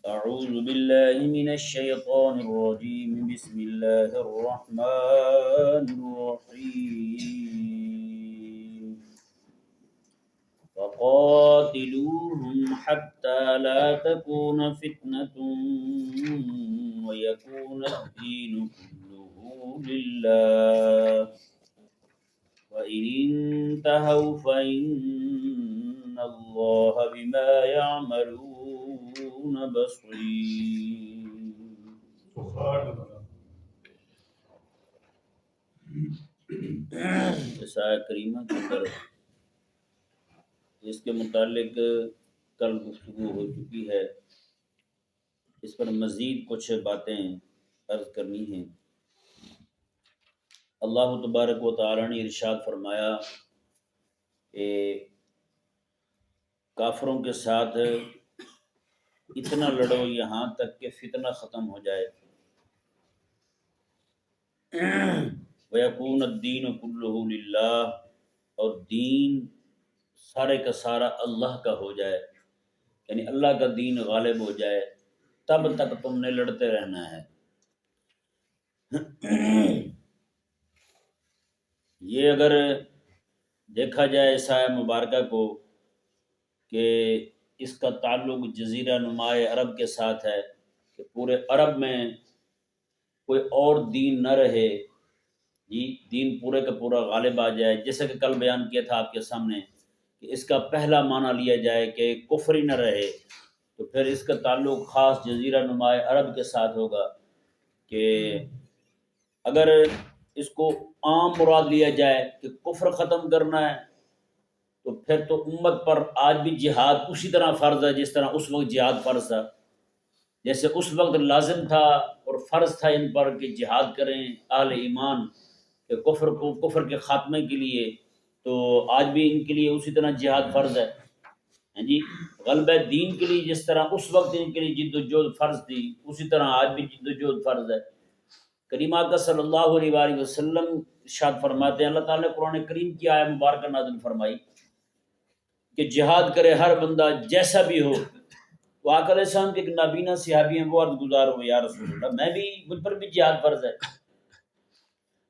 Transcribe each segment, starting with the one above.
أعوذ بالله من الشيطان الرجيم بسم الله الرحمن الرحيم فقاتلوهم حتى لا تكون فتنة ويكون الدين كله لله وإن انتهوا فإن الله بما يعملون بصير. اس آیت کریمہ کے اندر اس کے متعلق کل گفتگو ہو چکی ہے، اس پر مزید کچھ باتیں عرض کرنی ہیں۔ اللہ تبارک و تعالی نے ارشاد فرمایا کہ کافروں کے ساتھ اتنا لڑو یہاں تک کہ فتنہ ختم ہو جائے، وَيَكُونَ الدِّينُ كُلُّهُ لِلَّهِ، اور دین سارے کا سارا اللہ کا ہو جائے، یعنی اللہ کا دین غالب ہو جائے، تب تک تم نے لڑتے رہنا ہے۔ یہ اگر دیکھا جائے اس آیہ مبارکہ کو کہ اس کا تعلق جزیرہ نمائے عرب کے ساتھ ہے کہ پورے عرب میں کوئی اور دین نہ رہے، جی دین پورے کا پورا غالب آ جائے، جیسا کہ کل بیان کیا تھا آپ کے سامنے کہ اس کا پہلا معنی لیا جائے کہ کفر ہی نہ رہے، تو پھر اس کا تعلق خاص جزیرہ نمائے عرب کے ساتھ ہوگا کہ اگر اس کو عام مراد لیا جائے کہ کفر ختم کرنا ہے تو پھر تو امت پر آج بھی جہاد اسی طرح فرض ہے جس طرح اس وقت جہاد فرض تھا، جیسے اس وقت لازم تھا اور فرض تھا ان پر کہ جہاد کریں اہل ایمان کہ کفر کے خاتمے کے لیے، تو آج بھی ان کے لیے اسی طرح جہاد فرض ہے جی، غلبہ دین کے لیے جس طرح اس وقت ان کے لیے جد و جہد فرض تھی، اسی طرح آج بھی جد و جہد فرض ہے۔ کریم آقا صلی اللہ علیہ وآلہ وسلم ارشاد فرماتے ہیں، اللہ تعالیٰ نے قرآن کریم کی آیہ مبارکہ نازل فرمائی کہ جہاد کرے ہر بندہ جیسا بھی ہو۔ تو آقا علیہ السلام کے ایک نابینا صحابی ہیں، وہ عرض گزار ہوئے یا رسول اللہ مجھ پر بھی جہاد فرض ہے۔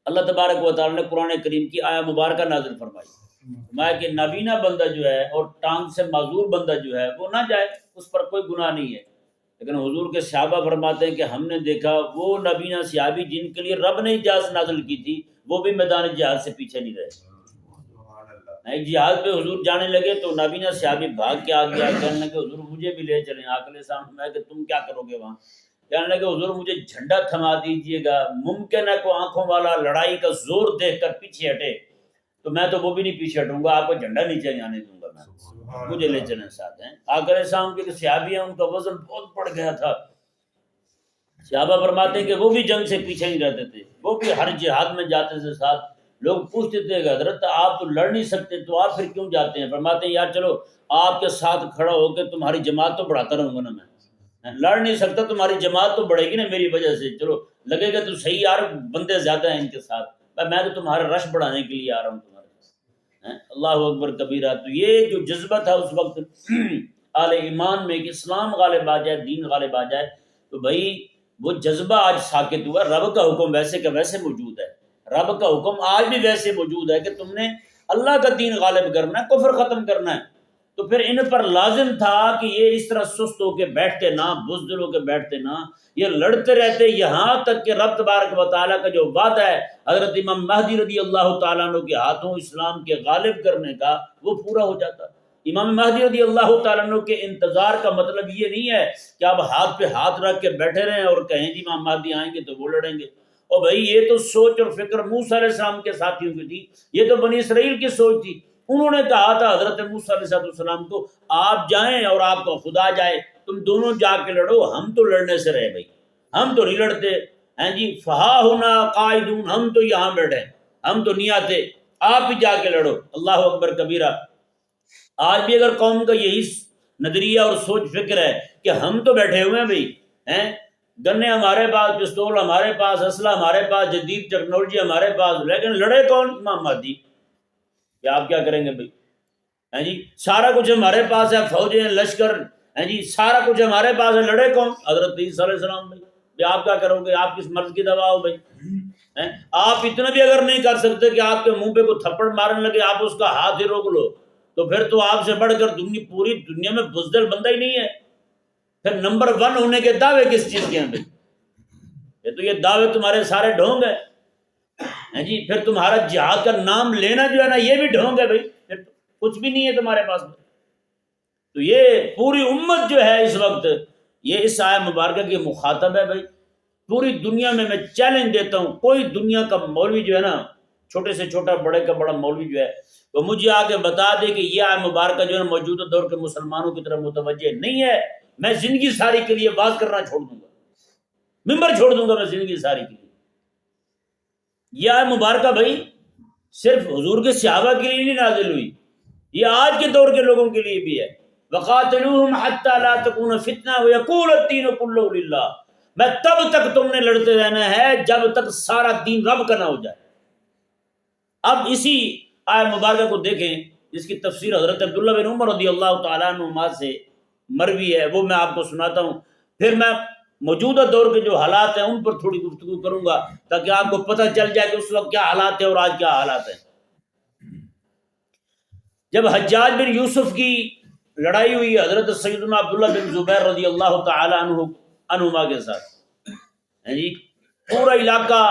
اللہ تبارک و تعالیٰ نے قرآن کریم کی آیہ مبارکہ نازل فرمائی، فرمایا کہ نابینا بندہ جو ہے اور ٹانگ سے معذور بندہ جو ہے وہ نہ جائے، اس پر کوئی گناہ نہیں ہے۔ لیکن حضور کے صحابہ فرماتے ہیں کہ ہم نے دیکھا وہ نابینا صحابی جن کے لیے رب نے اجازت نازل کی تھی وہ بھی میدان جہاد سے پیچھے نہیں رہے۔ ایک جہاد پہ حضور جانے لگے تو نابینا صحابی بھاگ کے آ گیا، کہنے لگے حضور مجھے بھی لے چلیں۔ آقا علیہ السلام فرمایا کہ تم کیا کرو گے وہاں؟ کہنے لگے حضور مجھے جھنڈا تھما دیجئے گا، ممکن ہے کوئی آنکھوں والا لڑائی کا زور دیکھ کر پیچھے ہٹے تو میں تو وہ بھی نہیں پیچھے ہٹوں گا، آپ کو جھنڈا نیچے نہیں آنے دوں گا، میں مجھے لے چلیں ساتھ ہیں۔ آقا علیہ السلام کے صحابی ہیں، ان کا وزن بہت بڑھ گیا تھا۔ صحابہ فرماتے ہیں کہ وہ بھی جنگ سے پیچھے نہیں رہتے تھے، وہ بھی ہر جہاد میں جاتے تھے ساتھ۔ لوگ پوچھتے تھے کہ حضرت آپ تو لڑ نہیں سکتے تو آپ پھر کیوں جاتے ہیں؟ فرماتے ہیں یار چلو آپ کے ساتھ کھڑا ہو کے تمہاری جماعت تو بڑھاتا رہوں گا نا، میں لڑ نہیں سکتا، تمہاری جماعت تو بڑھے گی نا میری وجہ سے، چلو لگے گا تو صحیح یار بندے زیادہ ہیں ان کے ساتھ، میں تو تمہارا رش بڑھانے کے لیے آ رہا ہوں تمہارے پاس۔ اللہ اکبر کبیرہ۔ تو یہ جو جذبہ تھا اس وقت اہل ایمان میں کہ اسلام غالب آ جائے، دین غالب آ جائے، تو بھائی وہ جذبہ آج ساکت ہوا۔ رب کا حکم ویسے کا ویسے موجود ہے، رب کا حکم آج بھی ویسے موجود ہے کہ تم نے اللہ کا دین غالب کرنا ہے، کفر ختم کرنا ہے۔ تو پھر ان پر لازم تھا کہ یہ اس طرح سست ہو کے بیٹھتے نہ، بزدل ہو کے بیٹھتے نہ، یہ لڑتے رہتے یہاں تک کہ رب تبارک و تعالیٰ کا جو وعدہ ہے حضرت امام مہدی رضی اللہ تعالیٰ عنہ کے ہاتھوں اسلام کے غالب کرنے کا وہ پورا ہو جاتا۔ امام مہدی رضی اللہ تعالیٰ عنہ کے انتظار کا مطلب یہ نہیں ہے کہ آپ ہاتھ پہ ہاتھ رکھ کے بیٹھے رہیں اور کہیں جی امام مہدی آئیں گے تو وہ لڑیں گے۔ اور بھائی یہ تو سوچ اور فکر موسیٰ علیہ السلام کے ساتھیوں کی تھی، یہ تو بنی اسرائیل کی سوچ تھی۔ انہوں نے کہا تھا حضرت موسیٰ علیہ السلام کو آپ جائیں اور آپ کا خدا جائے، تم دونوں جا کے لڑو، ہم تو لڑنے سے رہے بھائی، ہم تو نہیں لڑتے ہیں جی، فہا ہونا قائدون، ہم تو یہاں بیٹھے، ہم تو نہیں آتے، آپ بھی جا کے لڑو۔ اللہ اکبر کبیرہ۔ آج بھی اگر قوم کا یہی نظریہ اور سوچ فکر ہے کہ ہم تو بیٹھے ہوئے ہیں بھائی، گنے ہمارے پاس، پستول ہمارے پاس، اسلحہ ہمارے پاس، جدید ٹیکنالوجی ہمارے پاس، لیکن لڑے کون؟ امام مہدی۔ کہ آپ کیا کریں گے بھائی؟ جی سارا کچھ ہمارے پاس ہے، فوجیں، لشکر، جی سارا کچھ ہمارے پاس ہے، لڑے کون؟ حضرت عیسیٰ علیہ السلام بھائی، آپ کیا کرو گے؟ آپ کس مرض کی دوا ہو بھائی؟ آپ اتنا بھی اگر نہیں کر سکتے کہ آپ کے منہ پہ کوئی تھپڑ مارنے لگے آپ اس کا ہاتھ ہی روک لو، تو پھر تو آپ سے بڑھ کر پوری دنیا میں بزدل بندہ ہی نہیں ہے۔ پھر نمبر 1 ہونے کے دعوے کس چیز کے ہیں بھائی؟ یہ دعوے تمہارے سارے ڈھونگ ہے جی۔ پھر تمہارا جہاد کا نام لینا جو ہے نا، یہ بھی ڈھونگ ہے بھائی، پھر تو کچھ بھی نہیں ہے تمہارے پاس۔ تو یہ پوری امت جو ہے اس وقت یہ اس آیت مبارکہ کی مخاطب ہے بھائی۔ پوری دنیا میں چیلنج دیتا ہوں، کوئی دنیا کا مولوی جو ہے نا، چھوٹے سے چھوٹا بڑے کا بڑا مولوی جو ہے، وہ مجھے آ کے بتا دے کہ یہ آیت مبارکہ جو ہے نا موجودہ دور کے مسلمانوں کی طرف متوجہ نہیں ہے، میں زندگی ساری کے لیے واز کرنا چھوڑ دوں گا، ممبر چھوڑ دوں گا میں زندگی ساری کے لیے۔ یہ آیت مبارکہ بھائی صرف حضور کے صحابہ کے لیے نہیں نازل ہوئی، یہ آج کے دور کے لوگوں کے لیے بھی ہے۔ وَقَاتِلُوهُمْ حَتَّى لَا تَكُونَ فِتْنَةٌ وَيَكُونَ الدِّينُ كُلُّهُ لِلَّهِ، میں تب تک تم نے لڑتے رہنا ہے جب تک سارا دین رب کا نہ ہو جائے۔ اب اسی آیت مبارکہ کو دیکھیں، جس کی تفسیر حضرت عبداللہ بن عمر رضی اللہ تعالیٰ عنہما سے مروی ہے، وہ میں آپ کو سناتا ہوں، پھر میں موجودہ دور کے جو حالات ہیں ان پر تھوڑی گفتگو کروں گا تاکہ آپ کو پتہ چل جائے کہ اس وقت کیا حالات ہیں اور آج کیا حالات ہیں۔ جب حجاج بن یوسف کی لڑائی ہوئی حضرت سیدنا عبداللہ بن زبیر رضی اللہ تعالیٰ عنہما کے ساتھ، جی پورا علاقہ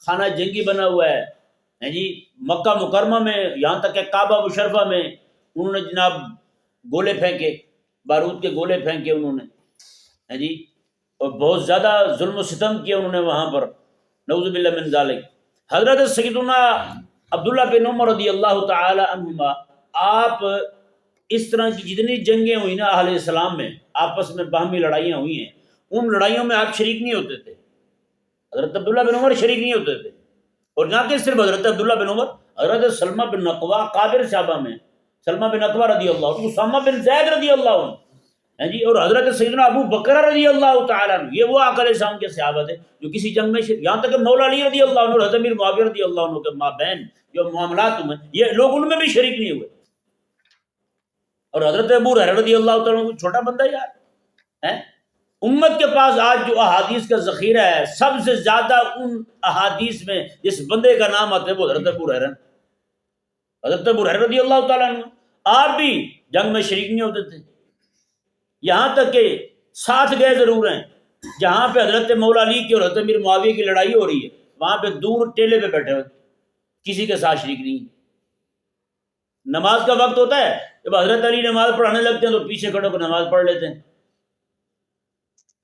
خانہ جنگی بنا ہوا ہے جی، مکہ مکرمہ میں یہاں تک کہ کعبہ مشرفہ میں انہوں نے جناب گولے پھینکے، بارود کے گولے پھینکے انہوں نے جی، اور بہت زیادہ ظلم و ستم کیا انہوں نے وہاں پر، نعوذ باللہ من ذالک۔ حضرت سیدنا عبداللہ بن عمر رضی اللہ تعالی عنہما، آپ اس طرح کی جتنی جنگیں ہوئی نا اہل اسلام میں، آپس میں باہمی لڑائیاں ہوئی ہیں، ان لڑائیوں میں آپ شریک نہیں ہوتے تھے، حضرت عبداللہ بن عمر شریک نہیں ہوتے تھے۔ اور نہ کہ صرف حضرت عبداللہ بن عمر، حضرت سلمہ بن اقوا قادر صحابہ میں، سلمہ بن اقوا رضی اللہ عنہ، اسامہ بن زید رضی اللہ عنہ جی، اور حضرت سیدنا ابو بکر رضی اللہ تعالیٰ عنہ، یہ وہ آقا علیہ السلام کے صحابہ تھے جو کسی جنگ میں یہاں تک کہ مولا علی رضی اللہ عنہ اور حضرت امیر معاویہ رضی اللہ عنہ کے مابین جو معاملات میں یہ لوگ ان میں بھی شریک نہیں ہوئے۔ اور حضرت ابو ہریرہ رضی اللہ تعالیٰ عنہ چھوٹا بندہ یار ہے، امت کے پاس آج جو احادیث کا ذخیرہ ہے سب سے زیادہ ان احادیث میں جس بندے کا نام آتا ہے وہ حضرت ابو ہریرہ، حضرت ابو ہریرہ رضی اللہ تعالیٰ عنہ۔ آپ بھی جنگ میں شریک نہیں ہوتے تھے، یہاں تک کہ ساتھ گئے ضرور ہیں، جہاں پہ حضرت مولا علی کی اور حضرت امیر معاویہ کی لڑائی ہو رہی ہے وہاں پہ دور ٹیلے پہ بیٹھے ہوئے، کسی کے ساتھ شریک نہیں۔ نماز کا وقت ہوتا ہے، جب حضرت علی نماز پڑھانے لگتے ہیں تو پیچھے کھڑے ہو کر نماز پڑھ لیتے ہیں،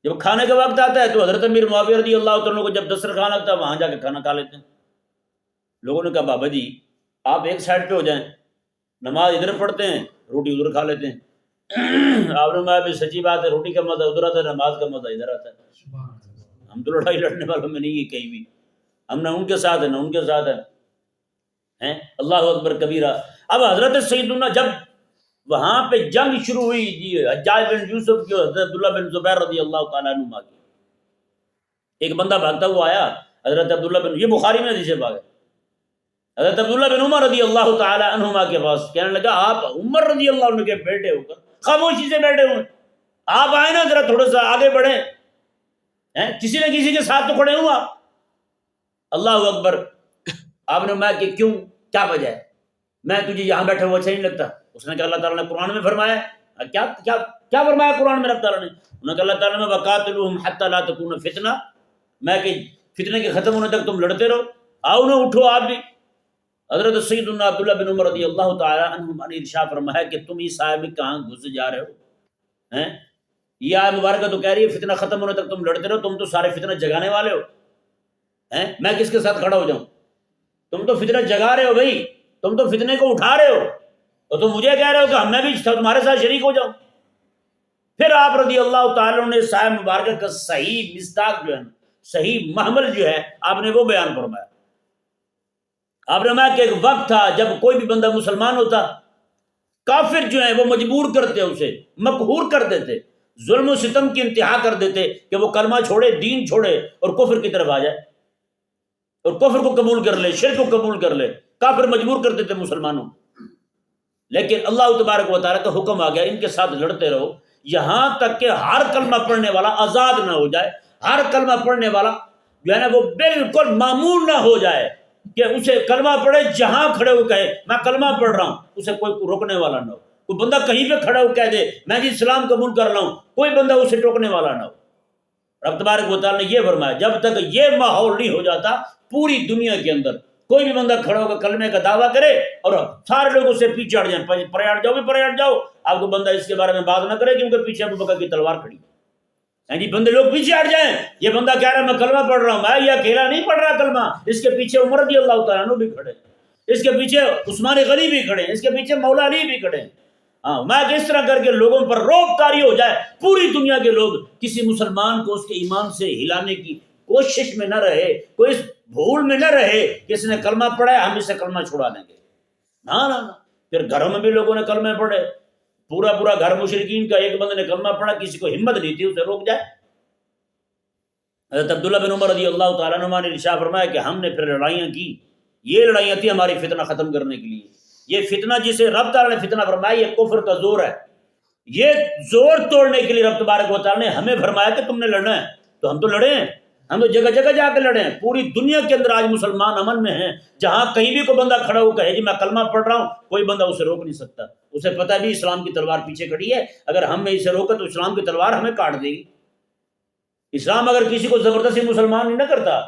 جب کھانے کا وقت آتا ہے تو حضرت امیر معاویہ رضی اللہ عنہ کو جب دسترخوان لگتا ہے وہاں جا کے کھانا کھا لیتے ہیں۔ لوگوں نے کہا بابا جی آپ ایک سائڈ پہ ہو جائیں، نماز ادھر پڑھتے ہیں روٹی ادھر کھا لیتے ہیں۔ آپ نے کہا سچی بات ہے، روٹی کا مزہ ادھر آتا ہے، نماز کا مزہ ادھر آتا ہے۔ ہم تو لڑائی لڑنے والوں میں نہیں ہے کہیں بھی، ہم نہ ان کے ساتھ ہیں نہ ان کے ساتھ ہیں۔ اللہ اکبر کبیرہ۔ اب حضرت سیدنا جب وہاں پہ جنگ شروع ہوئی جی حجاج بن یوسف کی اور حضرت عبداللہ بن زبیر رضی اللہ تعالیٰ عنہ کی، ایک بندہ بھاگتا ہوا آیا حضرت عبداللہ بن، یہ بخاری میں حدیث پاک ہے، حضرت عبداللہ بن عمر رضی اللہ تعالیٰ عنہما کے پاس، کہنے لگا آپ عمر رضی اللہ عنہ کے بیٹے ہو کر خاموشی سے بیٹھے ہوئے، آپ آئے نا ذرا تھوڑا سا آگے بڑھیں، کسی نہ کسی کے ساتھ تو کھڑے ہوں آپ۔ اللہ اکبر۔ آپ نے میں کہ کیوں، کیا وجہ ہے، میں تجھے یہاں بیٹھا ہوا اچھا نہیں لگتا؟ اس نے کہا اللہ تعالیٰ نے قرآن میں فرمایا ہے، کیا فرمایا قرآن میں رب تعالیٰ نے؟ انہوں نے کہا اللہ تعالیٰ نے وَقَاتِلُوهُمْ حَتَّى لَا تَكُونَ فِتْنَةٌ، میں کہ فتنے کے ختم ہونے تک تم لڑتے رہو، آؤ نہ اٹھو آپ بھی۔ حضرت سیدنا عبداللہ بن عمر رضی اللہ تعالیٰ عنہما نے ارشاد فرمایا کہ تم اس آیت میں کہاں گھس جا رہے ہو، یہ آیت مبارکہ تو کہہ رہی ہے فتنہ ختم ہونے تک تم لڑتے رہو، تم تو سارے فتنہ جگانے والے ہو، میں کس کے ساتھ کھڑا ہو جاؤں؟ تم تو فتنہ جگا رہے ہو بھائی، تم تو فتنے کو اٹھا رہے ہو، اور تم مجھے کہہ رہے ہو کہ میں بھی تمہارے ساتھ شریک ہو جاؤں۔ پھر آپ رضی اللہ تعالیٰ نے اس آیت مبارکہ کا صحیح مصداق جو ہے، صحیح محمل جو ہے آپ نے وہ بیان فرمایا۔ آپ نے فرمایا کہ ایک وقت تھا جب کوئی بھی بندہ مسلمان ہوتا، کافر جو ہیں وہ مجبور کرتے اسے، مقہور کر دیتے، ظلم و ستم کی انتہا کر دیتے کہ وہ کلمہ چھوڑے، دین چھوڑے اور کفر کی طرف آ جائے، اور کفر کو قبول کر لے، شرک کو قبول کر لے۔ کافر مجبور کرتے تھے مسلمانوں، لیکن اللہ تبارک و تعالیٰ کا حکم آ گیا ان کے ساتھ لڑتے رہو، یہاں تک کہ ہر کلمہ پڑھنے والا آزاد نہ ہو جائے، ہر کلمہ پڑھنے والا جو ہے نا وہ بالکل معمول نہ ہو جائے کہ اسے کلمہ پڑھے جہاں کھڑے ہو کہے میں کلمہ پڑھ رہا ہوں، اسے کوئی روکنے والا نہ ہو۔ کوئی بندہ کہیں پہ کھڑا ہو کہہ دے میں جی اسلام قبول کر رہا ہوں، کوئی بندہ اسے ٹوکنے والا نہ ہو۔ رب تبارک و تعالیٰ نے یہ فرمایا جب تک یہ ماحول نہیں ہو جاتا پوری دنیا کے اندر کوئی بھی بندہ کھڑا ہو کر کلمے کا دعویٰ کرے اور سارے لوگ اس سے پیچھے ہٹ جائیں، پرے ہٹ جاؤ بھی پرے ہٹ جاؤ، آپ کو بندہ اس کے بارے میں بات نہ کرے کیونکہ پیچھے ابو بکر کی تلوار کھڑی ہے جی، بندے لوگ پیچھے ہٹ جائیں، یہ بندہ کہہ رہا ہے میں کلمہ پڑھ رہا ہوں، میں یہ اکیلا نہیں پڑھ رہا کلمہ، اس کے پیچھے عمر رضی اللہ تعالیٰ عنہ بھی کھڑے، اس کے پیچھے عثمان غنی بھی کھڑے، اس کے پیچھے مولا علی بھی کھڑے۔ ہاں میں اس طرح کر کے لوگوں پر روب طاری ہو جائے، پوری دنیا کے لوگ کسی مسلمان کو اس کے ایمان سے ہلانے کی کوشش میں نہ رہے، کوئی اس بھول میں نہ رہے کہ اس نے کلمہ پڑھا ہے ہم اسے کلمہ چھڑا دیں گے، نہ پھر گھروں میں بھی لوگوں نے کلمہ پڑھے، پورا گھر مشرکین کا، ایک بندے نے کلمہ پڑھا کسی کو ہمت نہیں تھی اسے روک جائے۔ حضرت عبداللہ بن عمر رضی اللہ تعالیٰ عنہ نے ارشاد فرمایا کہ ہم نے پھر لڑائیاں کی، یہ لڑائیاں تھیں ہماری فتنہ ختم کرنے کے لیے، یہ فتنہ جسے رب تعالیٰ نے فتنہ فرمایا یہ کفر کا زور ہے، یہ زور توڑنے کے لیے رب تبارک و تعالیٰ نے ہمیں فرمایا کہ تم نے لڑنا ہے، تو ہم تو لڑے ہیں، ہم تو جگہ جگہ جا کے لڑے ہیں۔ پوری دنیا کے اندر آج مسلمان امن میں ہیں، جہاں کہیں بھی کوئی بندہ کھڑا ہو کہے جی میں کلمہ پڑھ رہا ہوں، کوئی بندہ اسے روک نہیں سکتا، اسے پتہ بھی اسلام کی تلوار پیچھے کھڑی ہے، اگر ہم نے اسے روکا تو اسلام کی تلوار ہمیں کاٹ دے گی۔ اسلام اگر کسی کو زبردستی مسلمان نہیں نہ کرتا،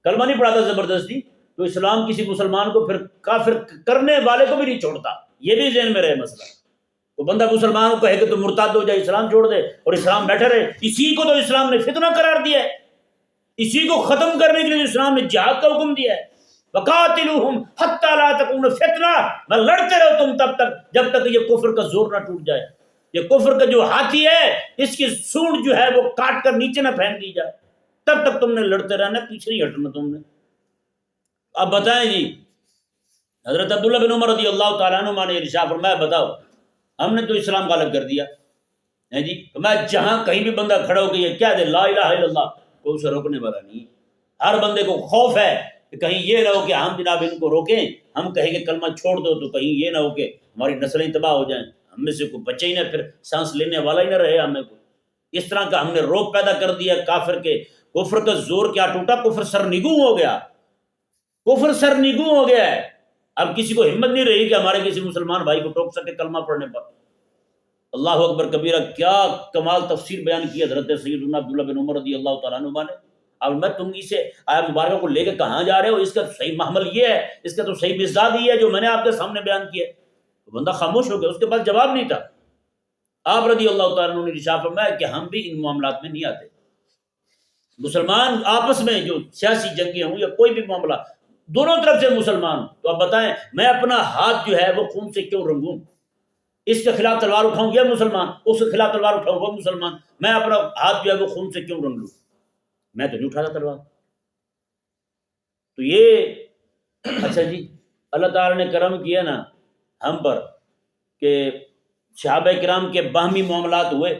کلمہ نہیں پڑھاتا زبردستی، تو اسلام کسی مسلمان کو پھر کافر کرنے والے کو بھی نہیں چھوڑتا، یہ بھی ذہن میں رہے مسئلہ۔ تو بندہ مسلمان کو کہے کہ تو مرتد ہو جائے، اسلام چھوڑ دے اور اسلام بیٹھے رہے، اسی کو تو اسلام نے فتنہ قرار دیا ہے، اسی کو ختم کرنے کے لیے اسلام نے جہاد کا حکم دیا ہے، وَقَاتِلُوهُمْ حَتَّى لَا تَكُونَ فِتْنَةٌ، میں لڑتے رہو تم تب تک جب تک یہ کفر کا زور نہ ٹوٹ جائے، یہ کفر کا جو ہاتھی ہے اس کی سونڈ جو ہے وہ کاٹ کر نیچے نہ پھینک دی جائے، تب تک تم نے لڑتے رہنا، پیچھے نہیں ہٹنا تم نے۔ اب بتائیں جی، حضرت عبداللہ بن عمر رضی اللہ تعالیٰ عنہ نے ارشاد فرمایا بتاؤ ہم نے تو اسلام غالب کر دیا ہے جی، میں جہاں کہیں بھی بندہ کھڑا ہو کے یہ کہہ دے لا الہ الا اللہ، کوئی اسے روکنے والا نہیں، ہر بندے کو خوف ہے کہ کہیں یہ نہ ہو کہ ہم جناب ان کو روکیں، ہم کہیں کہ کلمہ چھوڑ دو تو کہیں یہ نہ ہو کہ ہماری نسلیں تباہ ہو جائیں، ہم میں سے کوئی بچے ہی نہ، پھر سانس لینے والا ہی نہ رہے ہمیں کو، اس طرح کا ہم نے روک پیدا کر دیا کافر کے۔ کفر کا زور کیا ٹوٹا، کفر سرنگوں ہو گیا، کفر سرنگوں ہو گیا ہے، اب کسی کو ہمت نہیں رہی کہ ہمارے کسی مسلمان بھائی کو ٹوک سکے کلمہ پڑھنے پر۔ اللہ اکبر کبیرہ، کیا کمال تفسیر بیان کی حضرت سیدنا عبداللہ بن عمر رضی اللہ تعالیٰ عنہ نے۔ اب میں تم اسے آیت مبارکہ کو لے کے کہاں جا رہے ہو، اس کا صحیح محمل یہ ہے، اس کا تو صحیح مزاج یہ ہے جو میں نے آپ کے سامنے بیان کیا ہے۔ بندہ خاموش ہو گیا، اس کے پاس جواب نہیں تھا۔ آپ رضی اللہ تعالیٰ عنہ نے ارشاد فرمایا کہ ہم بھی ان معاملات میں نہیں آتے، مسلمان آپس میں جو سیاسی جنگیں ہوں یا کوئی بھی معاملہ، دونوں طرف سے مسلمان، تو اب بتائیں میں اپنا ہاتھ جو ہے وہ خون سے کیوں رنگوں، اس کے خلاف تلوار اٹھاؤں یہ مسلمان، اس کے خلاف تلوار اٹھاؤں وہ مسلمان، میں اپنا ہاتھ جو ہے وہ خون سے کیوں رنگ لوں، میں تو نہیں اٹھاتا تلوار۔ تو یہ اچھا جی، اللہ تعالیٰ نے کرم کیا نا ہم پر کہ صحابہ کرام کے باہمی معاملات ہوئے،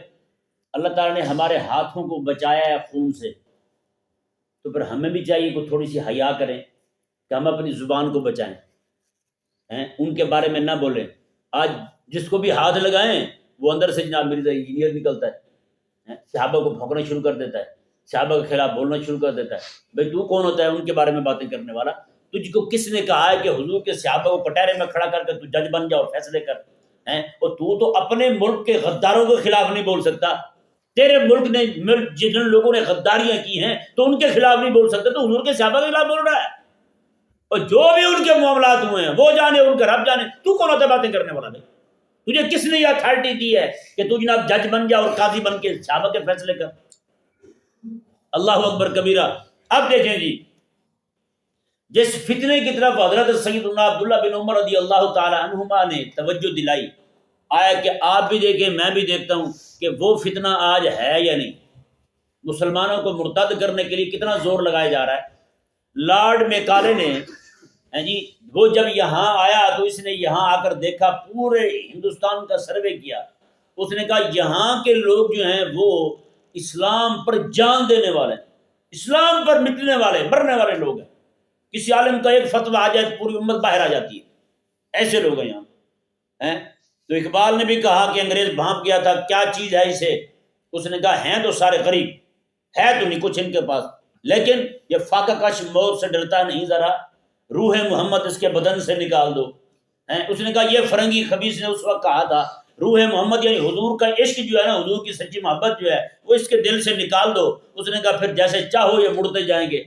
اللہ تعالیٰ نے ہمارے ہاتھوں کو بچایا ہے خون سے، تو پھر ہمیں بھی چاہیے کہ تھوڑی سی حیا کریں کہ ہم اپنی زبان کو بچائیں، ان کے بارے میں نہ بولیں۔ آج جس کو بھی ہاتھ لگائیں وہ اندر سے جناب مرزا انجینئر نکلتا ہے، صحابہ کو بھونکنا شروع کر دیتا ہے، صحابہ کے خلاف بولنا شروع کر دیتا ہے۔ بھائی تو کون ہوتا ہے ان کے بارے میں باتیں کرنے والا؟ تجھ کو کس نے کہا ہے کہ حضور کے صحابہ کو کٹہرے میں کھڑا کر کے تو جج بن جا اور فیصلے کر؟ اور تو اپنے ملک کے غداروں کے خلاف نہیں بول سکتا، تیرے ملک نے جن لوگوں نے غداریاں کی ہیں تو ان کے خلاف نہیں بول سکتا، تو حضور کے صحابہ کے خلاف بول رہا ہے، اور جو بھی ان کے معاملات ہوئے ہیں وہ جانے، ان کا رب جانے، تو کون ہوتا ہے باتیں کرنے والا؟ بھائی تجھے کس نے یہ اتھارٹی دی ہے کہ تو جناب جج بن جا اور قاضی بن کے صحابہ کے فیصلے کر؟ اللہ اکبر کبیرہ۔ اب دیکھیں جی، جس فتنے کی طرف حضرت سیدنا عبداللہ بن عمر رضی اللہ تعالی عنہما نے توجہ دلائی، آیا کہ آپ بھی دیکھیں میں بھی دیکھتا ہوں کہ وہ فتنہ آج ہے یا نہیں، مسلمانوں کو مرتد کرنے کے لیے کتنا زور لگایا جا رہا ہے۔ لارڈ میکالے نے جی وہ جب یہاں آیا تو اس نے یہاں آ کر دیکھا، پورے ہندوستان کا سروے کیا، اس نے کہا یہاں کے لوگ جو ہیں وہ اسلام پر جان دینے والے، اسلام پر مٹنے والے، مرنے والے لوگ ہیں، کسی عالم کا ایک فتویٰ آ جائے تو پوری امت باہر آ جاتی ہے، ایسے لوگ ہیں یہاں۔ تو اقبال نے بھی کہا کہ انگریز بھانپ گیا تھا کیا چیز ہے اسے، اس نے کہا ہیں تو سارے غریب، ہے تو نہیں کچھ ان کے پاس، لیکن یہ فاقہ کش موت سے ڈرتا نہیں ذرا، روح محمد اس کے بدن سے نکال دو. اس نے کہا یہ فرنگی خبیث نے اس وقت کہا تھا روح محمد یعنی حضور کا عشق جو ہے نا، حضور کی سچی محبت جو ہے وہ اس کے دل سے نکال دو. اس نے کہا پھر جیسے چاہو یہ مڑتے جائیں گے،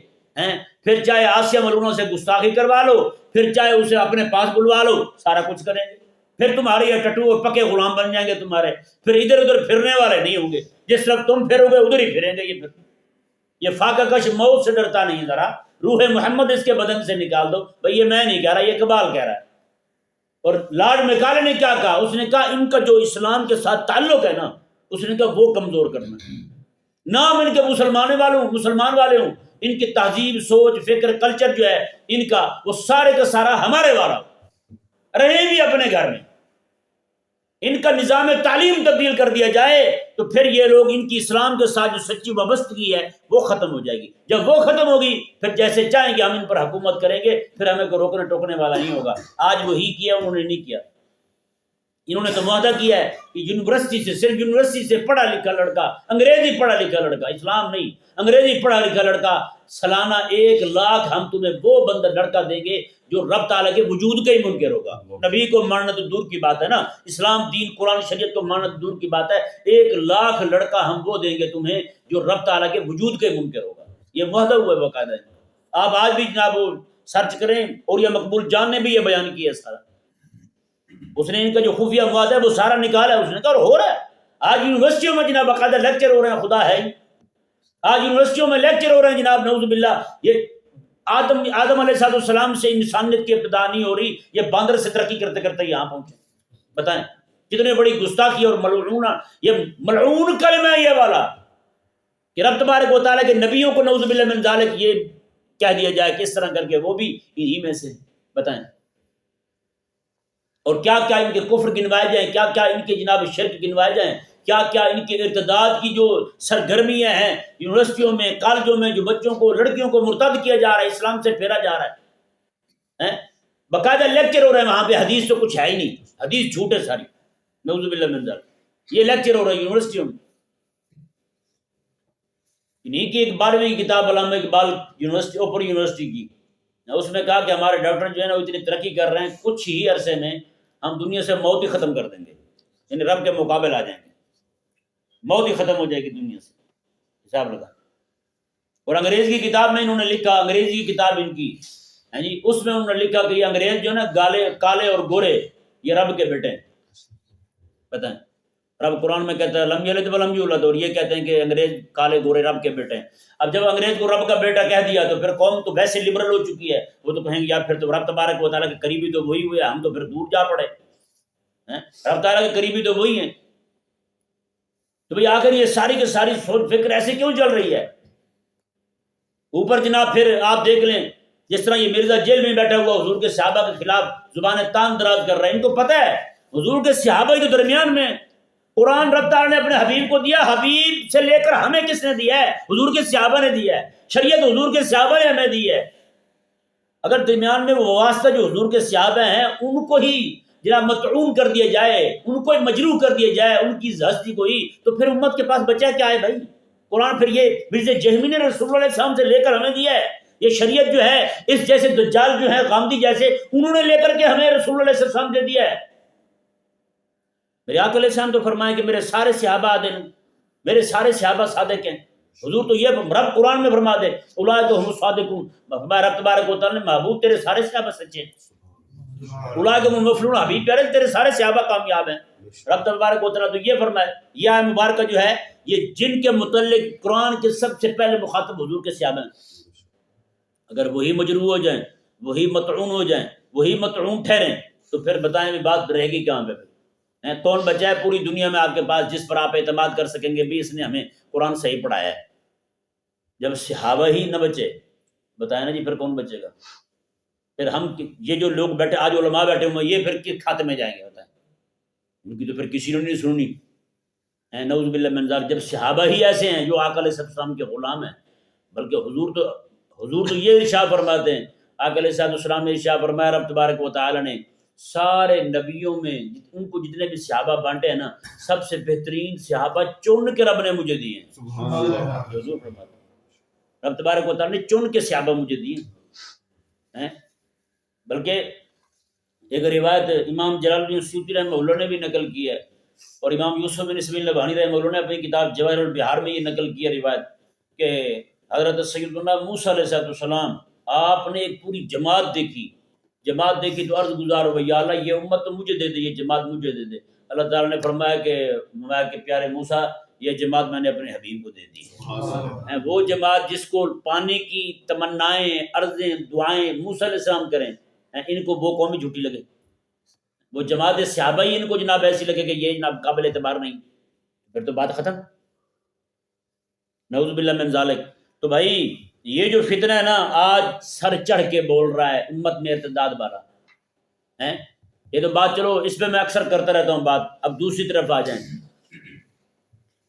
پھر چاہے آسیہ ملونہ سے گستاخی کروا لو، پھر چاہے اسے اپنے پاس بلوا لو، سارا کچھ کریں گے. پھر تمہارے یہ ٹٹو اور پکے غلام بن جائیں گے تمہارے، پھر ادھر ادھر پھرنے والے نہیں ہوں گے، جس طرح تم پھرو گے ادھر ہی پھریں گے. یہ فاقہ کش موت سے ڈرتا نہیں ذرا، روح محمد اس کے بدن سے نکال دو. بھئی یہ میں نہیں کہہ رہا، یہ اقبال کہہ رہا ہے. اور لارڈ میکالے نے کیا کہا؟ اس نے کہا ان کا جو اسلام کے ساتھ تعلق ہے نا، اس نے کہا وہ کمزور کرنا ہے. نام ان کے مسلمان والے ہوں، ان کی تہذیب، سوچ، فکر، کلچر جو ہے ان کا، وہ سارے کا سارا ہمارے والا رہے بھی اپنے گھر میں. ان کا نظام تعلیم تبدیل کر دیا جائے تو پھر یہ لوگ، ان کی اسلام کے ساتھ جو سچی وابستگی ہے وہ ختم ہو جائے گی. جب وہ ختم ہوگی پھر جیسے چاہیں گے ہم ان پر حکومت کریں گے، پھر ہمیں کوئی روکنے ٹوکنے والا نہیں ہوگا. آج وہی کیا، انہوں نے نہیں کیا. انہوں نے تو معاہدہ کیا ہے کہ یونیورسٹی سے، صرف یونیورسٹی سے پڑھا لکھا لڑکا، انگریزی پڑھا لکھا لڑکا، اسلام نہیں، انگریزی پڑھا لکھا لڑکا، سالانہ 1,00,000 ہم تمہیں وہ بندہ لڑکا دیں گے جو رب تعالیٰ کے وجود کا ہی منکر ہوگا. نبی کو ماننا تو دور کی بات ہے نا، اسلام دین قرآن شریعت کو ماننا تو دور کی بات ہے، 1,00,000 لڑکا ہم وہ دیں گے تمہیں جو رب تعالیٰ کے وجود کا ہی منکر ہوگا. یہ معاہدہ ہوا ہے باقاعدہ. آپ آج بھی جناب وہ سرچ کریں، اور یہ مقبول جان نے بھی یہ بیان کیا ہے سارا. اس نے ان کا جو خفیہ مواد ہے وہ سارا نکالا ہے. اس نے کہا ہو رہا ہے آج یونیورسٹیوں میں جناب باقاعدہ لیکچر ہو رہے ہیں. خدا ہے آج یونیورسٹیوں میں لیکچر ہو رہے ہیں جناب، نعوذ باللہ. یہ آدم علیہ السلام سے انسانیت کی ابتدا نہیں ہو رہی، یہ باندر سے ترقی کرتے کرتے یہاں پہنچے. بتائیں کتنے بڑی گستاخی اور ملعون، یہ ملعون کلمہ ہے یہ والا کہ رب تبارک و تعالیٰ کے نبیوں کو نعوذ باللہ من ذالک یہ کہہ دیا جائے کس طرح کر کے، وہ بھی انہی میں سے. بتائیں اور کیا کیا ان کے کفر گنوائے جائیں، کیا کیا ان کے جناب شرک گنوائے جائیں، کیا کیا ان کے ارتداد کی جو سرگرمیاں ہیں یونیورسٹیوں میں، کالجوں میں، جو بچوں کو، لڑکیوں کو مرتد کیا جا رہا ہے، اسلام سے پھیرا جا رہا ہے. باقاعدہ لیکچر ہو رہے ہیں وہاں پہ، حدیث تو کچھ ہے ہی نہیں، حدیث جھوٹ ہے ساری، نعوذ باللہ من ذلک. یہ لیکچر ہو رہا ہے یونیورسٹیوں میں. انہیں کی ایک 12ویں کتاب علامہ اقبال یونیورسٹی، اوپر یونیورسٹی کی، اس میں کہا کہ ہمارے ڈاکٹر جو ہے نا وہ اتنی ترقی کر رہے ہیں، کچھ ہی عرصے میں ہم دنیا سے موت ہی ختم کر دیں گے، یعنی رب کے مقابل آ جائیں گے، موت ہی ختم ہو جائے گی دنیا سے. حساب لگا. اور انگریزی کی کتاب میں انہوں نے لکھا، انگریزی کی کتاب ان کی جی، اس میں انہوں نے لکھا کہ یہ انگریز جو ہے نا کالے اور گورے یہ رب کے بیٹے ہیں. بتائیں رب قرآن میں کہتا ہے لم یلد ولم یولد، اور یہ کہتے ہیں کہ انگریز کالے گورے رب کے بیٹے ہیں. اب جب انگریز کو رب کا بیٹا کہہ دیا تو پھر قوم تو ویسے لبرل ہو چکی ہے، وہ تو کہیں گے یار پھر تو رب تبارک و تعالیٰ کے قریبی تو وہی ہوئے، ہم تو پھر دور جا پڑے. رب تعالیٰ کے قریبی تو وہی ہیں. تو بھئی آخر یہ ساری کی ساری سوچ فکر ایسے کیوں چل رہی ہے؟ اوپر جناب پھر آپ دیکھ لیں جس طرح یہ مرزا جیل میں بیٹھا ہوا حضور کے صحابہ کے خلاف زبان تان دراز کر رہا ہے. ان کو پتہ ہے حضور کے صحابہ کے درمیان میں قرآن رب تعالیٰ نے اپنے حبیب کو دیا، حبیب سے لے کر ہمیں کس نے دیا ہے؟ حضور کے صحابہ نے دیا ہے. شریعت حضور کے صحابہ نے ہمیں دی ہے. اگر درمیان میں وہ واسطہ جو حضور کے صحابہ ہیں ان کو ہی جناب مطعون کر دیا جائے، ان کو ہی مجروح کر دیا جائے، ان کی ہستی کو ہی، تو پھر امت کے پاس بچا کیا ہے بھائی؟ قرآن پھر یہ مرزا جہمی نے رسول اللہ علیہ السلام سے لے کر ہمیں دیا ہے. یہ شریعت جو ہے اس جیسے دجال جو ہے غامدی جیسے انہوں نے لے کر کے ہمیں رسول اللہ علیہ السلام سے دیا ہے. میرے آقا علیہ السلام تو فرمائے کہ میرے سارے صحابہ عادل ہیں، میرے سارے صحابہ صادق ہیں. حضور تو یہ رب قرآن میں فرما دے اولئک هم الصادقون، فرمایا رب تبارک و تعالیٰ نے محبوب تیرے سارے صحابہ سچے ہیں. اولئک هم المفلحون، حبیب پیارے تیرے سارے صحابہ کامیاب ہیں. رب تبارک و تعالیٰ تو یہ فرمائے. یہ آیت مبارکہ جو ہے یہ جن کے متعلق قرآن کے سب سے پہلے مخاطب حضور کے صحابہ ہیں. اگر وہی مجروح ہو جائیں، وہی مطعون ہو جائیں، وہی مطعون ٹھہریں تو پھر بتائیں بھی بات رہے گی کہاں پہ؟ کون بچا ہے پوری دنیا میں آپ کے پاس جس پر آپ اعتماد کر سکیں گے بھی اس نے ہمیں قرآن صحیح پڑھایا ہے؟ جب صحابہ ہی نہ بچے بتائیں نا جی پھر کون بچے گا؟ پھر ہم یہ جو لوگ بیٹھے آج علماء بیٹھے ہوئے یہ پھر کس کھاتے میں جائیں گے؟ بتائیں ان کی تو پھر کسی نے نہیں سننی. نعوذ باللہ من ذالک. جب صحابہ ہی ایسے ہیں جو آقا علیہ السلام کے غلام ہیں، بلکہ حضور تو یہ ارشاد فرماتے ہیں، آقا علیہ السلام نے ارشاد فرمایا رب تبارک و تعالی نے سارے نبیوں میں ان کو جتنے بھی صحابہ بانٹے ہیں نا، سب سے بہترین صحابہ چن کے رب نے مجھے دیے ہیں۔ سبحان اللہ، حضور فرماتے ہیں رب تبارک و تعالیٰ نے چن کے صحابہ مجھے دیے ہیں۔ بلکہ ایک روایت امام جلال الدین سیوطی رحمہ اللہ نے بھی نقل کی ہے، اور امام یوسف بن اسماعیل نبہانی رحمہ اللہ نے اپنی کتاب جواہر البحار میں یہ نقل کی ہے روایت کہ حضرت سیدنا موسیٰ علیہ السلام آپ نے ایک پوری جماعت دیکھی تو عرض گزار ہو یا اللہ یہ امت تو مجھے دے دے، یہ جماعت مجھے دے دے۔ اللہ تعالیٰ نے فرمایا کہ پیارے موسیٰ یہ جماعت میں نے اپنے حبیب کو دے دی ہے۔ وہ جماعت جس کو پانے کی تمنائیں، عرضیں، دعائیں موسیٰ علیہ السلام کریں، ان کو وہ قومی جھوٹی لگے، وہ جماعت صحابہ ہی ان کو جناب ایسی لگے کہ یہ جناب قابل اعتبار نہیں، پھر تو بات ختم، نعوذ باللہ من ذالک۔ تو بھائی یہ جو فتنہ ہے نا آج سر چڑھ کے بول رہا ہے امت میں ارتداد والا ہے، یہ تو بات چلو اس پہ میں اکثر کرتا رہتا ہوں بات۔ اب دوسری طرف آ جائیں،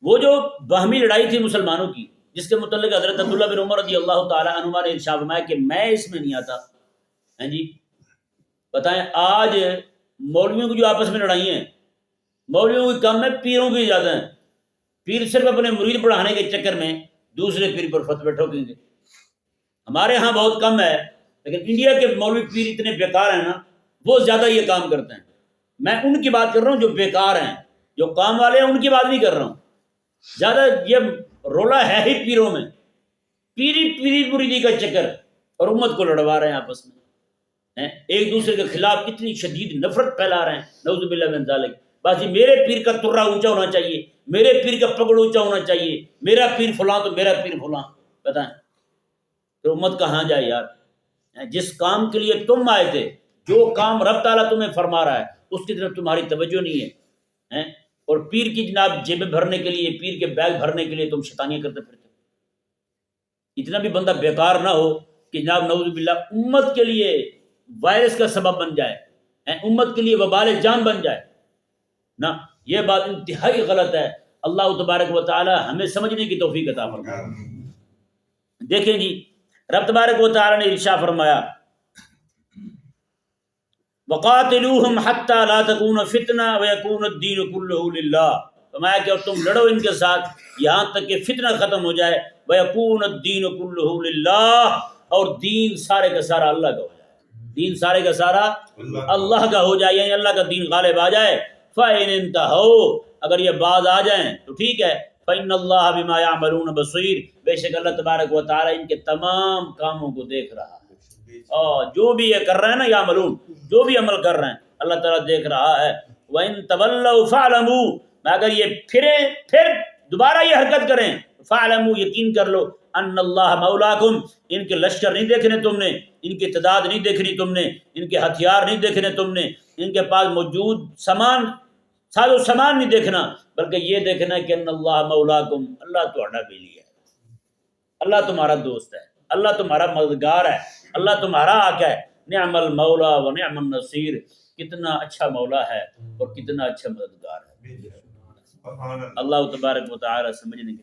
وہ جو باہمی لڑائی تھی مسلمانوں کی جس کے متعلق حضرت عبداللہ بن عمر رضی اللہ تعالیٰ عنہما نے ارشاد فرمایا کہ میں اس میں نہیں آتا، ہیں جی بتائیں آج مولویوں کی جو آپس میں لڑائی ہیں، مولویوں کی کم ہے، پیروں کی زیادہ ہیں۔ پیر صرف اپنے مرید بڑھانے کے چکر میں دوسرے پیر پر فتوے ٹھوکیں گے۔ ہمارے ہاں بہت کم ہے، لیکن انڈیا کے مولوی پیر اتنے بیکار ہیں نا، وہ زیادہ یہ کام کرتے ہیں۔ میں ان کی بات کر رہا ہوں جو بیکار ہیں، جو کام والے ہیں ان کی بات نہیں کر رہا ہوں۔ زیادہ یہ رولا ہے ہی پیروں میں، پیری مریدی کا چکر، اور امت کو لڑوا رہے ہیں آپس میں، ایک دوسرے کے خلاف اتنی شدید نفرت پھیلا رہے ہیں، نعوذ باللہ من ذالک۔ بس جی میرے پیر کا ترا اونچا ہونا چاہیے، میرے پیر کا پگڑ اونچا ہونا چاہیے، میرا پیر فلاں تو میرا پیر فلاں۔ بتائیں تو امت کہاں جائے یار؟ جس کام کے لیے تم آئے تھے، جو کام رب تعالیٰ تمہیں فرما رہا ہے اس کی طرف تمہاری توجہ نہیں ہے، اور پیر کی جناب جیبیں بھرنے کے لیے، پیر کے بیگ بھرنے کے لیے تم شیطانیاں کرتے پھرتے۔ اتنا بھی بندہ بیکار نہ ہو کہ جناب نعوذ باللہ امت کے لیے وائرس کا سبب بن جائے، امت کے لیے وبال جان بن جائے نہ، یہ بات انتہائی غلط ہے۔ اللہ تبارک و تعالی ہمیں سمجھنے کی توفیق عطا فرمائے۔ دیکھیں جی رب تبارک و تعالی نے ارشاد فرمایا وَقَاتِلُوهُمْ حَتَّى لَا تَكُونَ فِتْنَةٌ وَيَكُونَ الدِّينُ كُلُّهُ لِلَّهِ، فرمایا کہ اور تم لڑو ان کے ساتھ یہاں تک کہ فتنہ ختم ہو جائے، وَيَكُونَ الدِّينُ كُلُّهُ لِلَّهِ، اور دین سارے کا سارا اللہ کا ہو جائے، دین سارے کا سارا اللہ کا ہو جائے، یعنی اللہ کا دین غالب آ جائے۔ فَإِنِ انْتَهَوْا، اگر یہ باز آ جائیں تو ٹھیک ہے، فَإِنَّ اللَّهَ بِمَا يَعْمَلُونَ بَصِيرٌ، بے شک اللہ تبارک و تعالی ان کے تمام کاموں کو دیکھ رہا ہے، اور جو بھی یہ کر رہے ہیں نا یعملون، جو بھی عمل کر رہے ہیں اللہ تعالیٰ دیکھ رہا ہے۔ وَإِن تَوَلَّوْا فَاعْلَمُوا، اگر یہ پھر دوبارہ یہ حرکت کریں، فَاعْلَمُوا یقین کر لو، ان اللہ مولاکم، ان کے لشکر نہیں دیکھنے تم نے، ان کی تعداد نہیں دیکھنی تم نے، ان کے ہتھیار نہیں دیکھنے تم نے، ان کے پاس موجود سامان ساز و سامان نہیں دیکھنا، بلکہ یہ دیکھنا کہ ان اللہ مولاکم، اللہ تہاڈا بیلی ہے، اللہ تمہارا دوست ہے، اللہ تمہارا مددگار ہے، اللہ تمہارا آقا ہے۔ نعم المولا و نعم النصیر، کتنا اچھا مولا ہے اور کتنا اچھا مددگار ہے۔ اللہ تبارک و تعالی سمجھنے کی